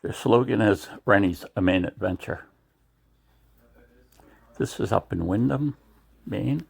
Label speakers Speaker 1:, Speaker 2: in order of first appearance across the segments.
Speaker 1: The slogan is Renys, a Maine adventure. This is up in Windham, Maine,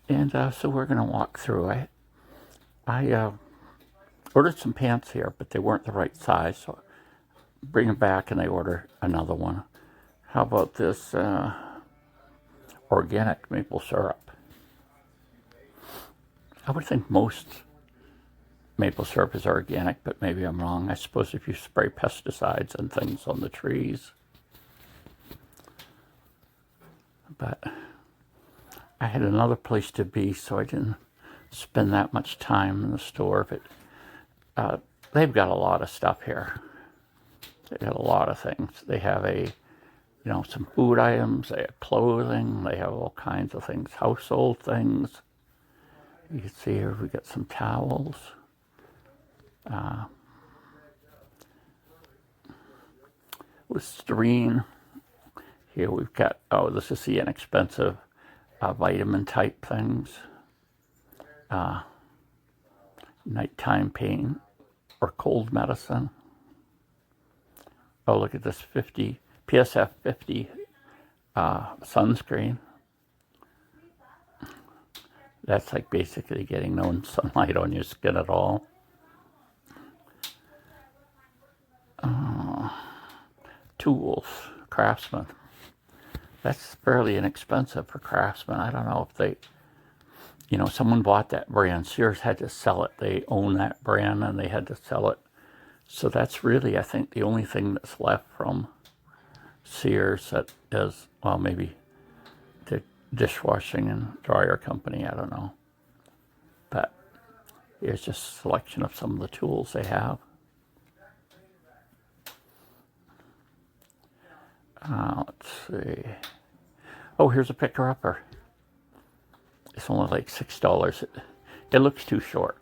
Speaker 1: and so we're going to walk through. I ordered some pants here, but they weren't the right size, so bring them back and I order another one. How about this organic maple syrup? I would think most maple syrup is organic, but maybe I'm wrong. I suppose if you spray pesticides and things on the trees. But I had another place to be, so I didn't spend that much time in the store. But they've got a lot of stuff here. They got a lot of things. They have some food items, they have clothing, they have all kinds of things, household things. You can see here we got some towels. Listerine. Here we've got, this is the inexpensive vitamin type things. Nighttime pain or cold medicine. Oh, look at this PSF 50 sunscreen. That's like basically getting no sunlight on your skin at all. Tools, Craftsman. That's fairly inexpensive for Craftsman. I don't know if they, someone bought that brand. Sears had to sell it. They own that brand and they had to sell it. So that's really, I think, the only thing that's left from Sears that is, well, maybe the dishwashing and dryer company. I don't know. But here's just a selection of some of the tools they have. Let's see. Oh, here's a picker-upper. It's only like $6. It looks too short.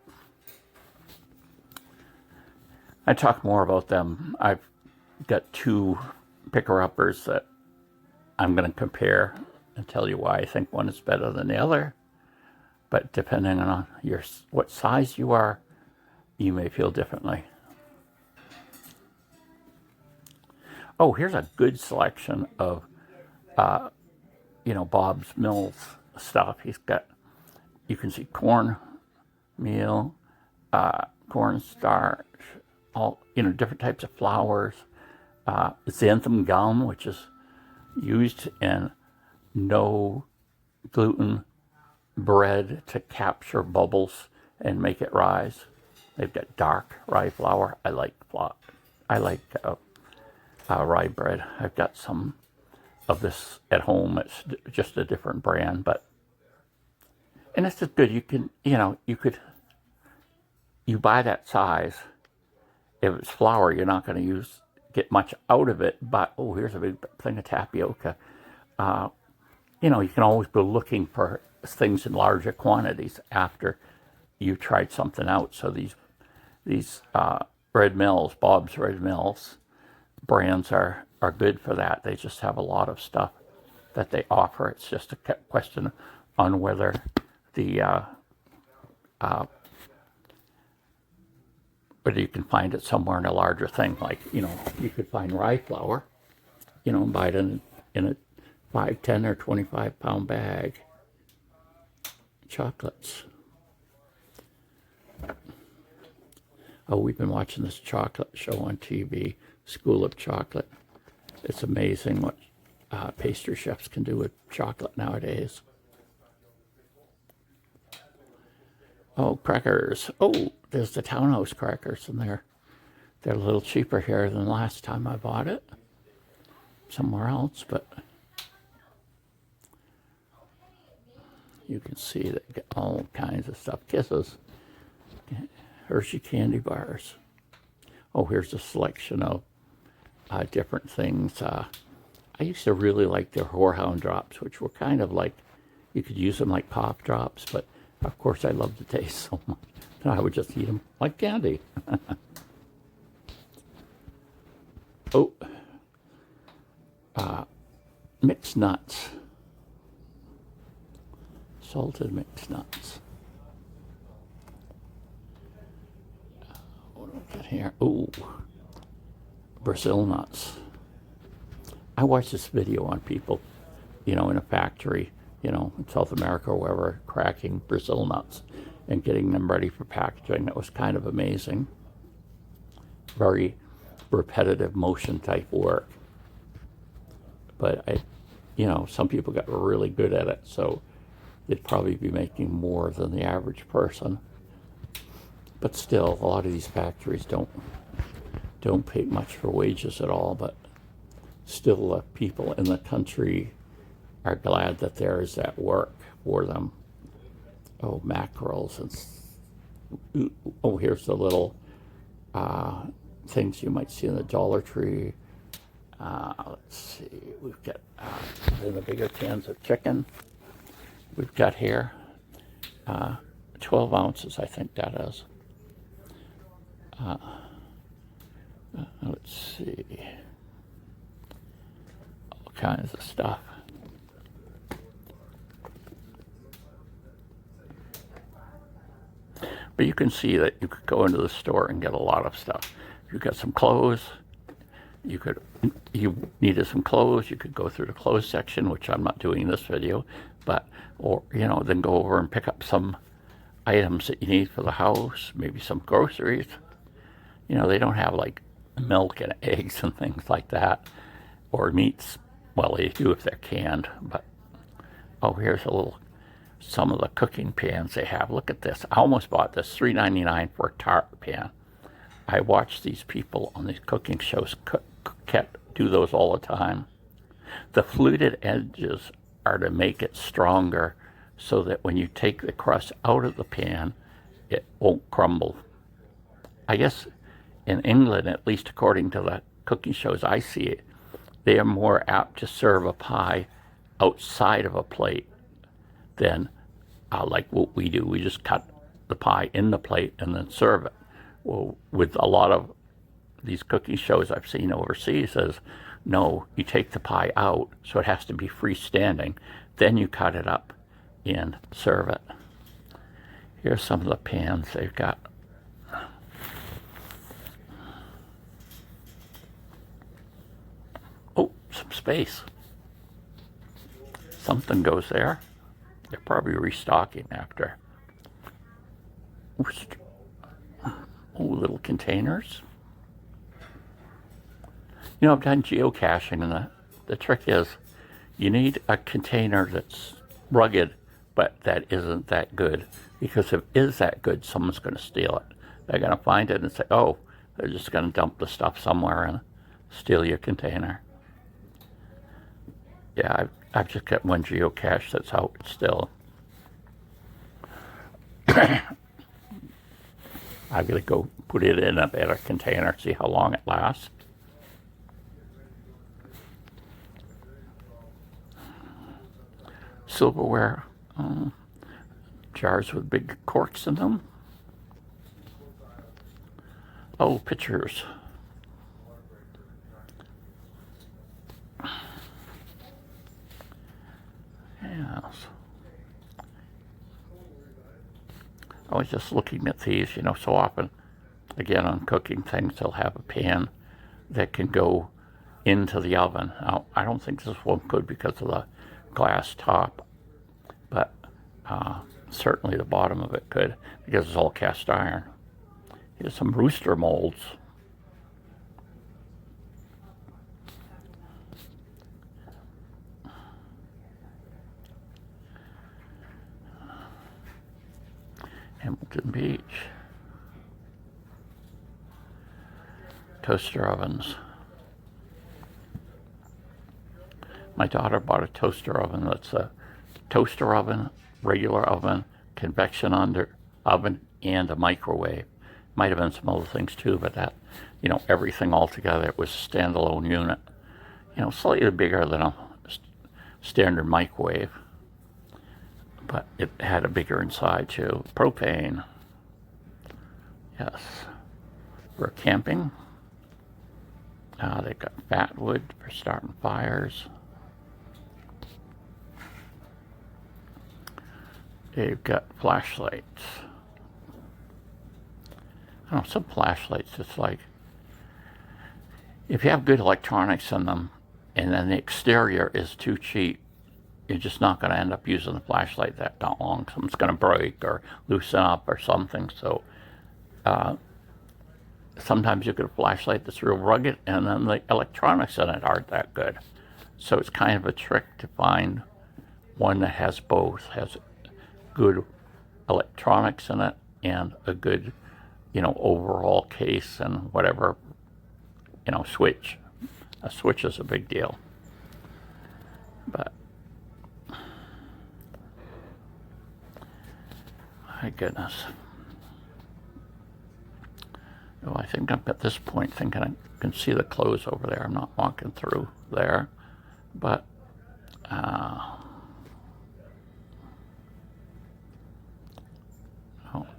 Speaker 1: I talk more about them. I've got two picker-uppers that I'm going to compare and tell you why I think one is better than the other. But depending on what size you are, you may feel differently. Oh, here's a good selection of, Bob's Mills stuff. He's got, you can see corn meal, cornstarch, all, different types of flours. Xanthan gum, which is used in no gluten bread to capture bubbles and make it rise. They've got dark rye flour. I like rye bread. I've got some of this at home. It's just a different brand, and it's just good. You can, you buy that size. If it's flour, you're not going to get much out of it. But here's a big thing of tapioca. You can always go looking for things in larger quantities after you tried something out. So these Red Mills, Bob's Red Mills brands are good for that. They just have a lot of stuff that they offer. It's just a question on whether whether you can find it somewhere in a larger thing. Like, you could find rye flour, and buy it in a 5, 10, or 25-pound bag. Chocolates. Oh, we've been watching this chocolate show on TV, School of Chocolate. It's amazing what pastry chefs can do with chocolate nowadays. Oh, crackers. Oh, there's the Townhouse crackers, and they're a little cheaper here than last time I bought it somewhere else, but you can see they get all kinds of stuff. Kisses, Hershey candy bars. Oh, here's a selection of different things. I used to really like their Whorehound drops, which were kind of like, you could use them like pop drops, but of course I love the taste so much. I would just eat them like candy. Oh, mixed nuts. Salted mixed nuts. What do we got here? Oh, Brazil nuts. I watched this video on people, in a factory, in South America or wherever, cracking Brazil nuts and getting them ready for packaging. That was kind of amazing. Very repetitive motion type work. But some people got really good at it, so they'd probably be making more than the average person. But still, a lot of these factories don't pay much for wages at all, but still people in the country are glad that there is that work for them. Oh, mackerels. Here's the little things you might see in the Dollar Tree. Let's see, we've got in the bigger cans of chicken. We've got here 12 ounces, I think that is. Let's see, all kinds of stuff. But you can see that you could go into the store and get a lot of stuff. If you got some clothes, you needed some clothes, you could go through the clothes section, which I'm not doing in this video, or then go over and pick up some items that you need for the house, maybe some groceries. They don't have like milk and eggs and things like that, or meats. Well, they do if they're canned, but here's some of the cooking pans they have. Look at this. I almost bought this, $3.99 for a tart pan. I watch these people on these cooking shows do those all the time. The fluted edges are to make it stronger so that when you take the crust out of the pan, it won't crumble. I guess in England, at least according to the cooking shows I see it, they are more apt to serve a pie outside of a plate than like what we do. We just cut the pie in the plate and then serve it. Well, with a lot of these cooking shows I've seen overseas, says, no, you take the pie out, so it has to be freestanding. Then you cut it up and serve it. Here's some of the pans they've got. Oh, some space. Something goes there. They're probably restocking after. Little containers. I've done geocaching, and the trick is you need a container that's rugged, but that isn't that good. Because if it is that good, someone's going to steal it. They're going to find it and say, oh, they're just going to dump the stuff somewhere and steal your container. Yeah, I've just got one geocache that's out still. I'm going to go put it in a better container, see how long it lasts. Silverware, jars with big corks in them. Oh, pitchers. Yes. I was just looking at these, so often, again, on cooking things, they'll have a pan that can go into the oven. Now, I don't think this one could because of the glass top, but certainly the bottom of it could because it's all cast iron. Here's some rooster molds. Hamilton Beach. Toaster ovens. My daughter bought a toaster oven that's a toaster oven, regular oven, convection oven, and a microwave. Might have been some other things too, but that, everything all together, it was a standalone unit. Slightly bigger than a standard microwave, but it had a bigger inside too. Propane. Yes. For camping. They've got fat wood for starting fires. They've got flashlights. I don't know, some flashlights, it's like, if you have good electronics in them, and then the exterior is too cheap, you're just not going to end up using the flashlight that long. Something's going to break or loosen up or something. So sometimes you get a flashlight that's real rugged, and then the electronics in it aren't that good. So it's kind of a trick to find one that has both, has good electronics in it and a good, overall case and whatever, switch. A switch is a big deal. But my goodness. Oh, I think I'm at this point thinking I can see the clothes over there. I'm not walking through there. But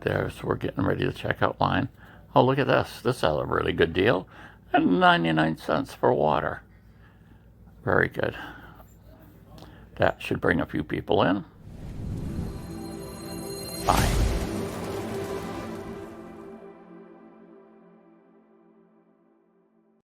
Speaker 1: there's, we're getting ready to checkout line. Oh, look at this. This is a really good deal. And 99 cents for water. Very good. That should bring a few people in.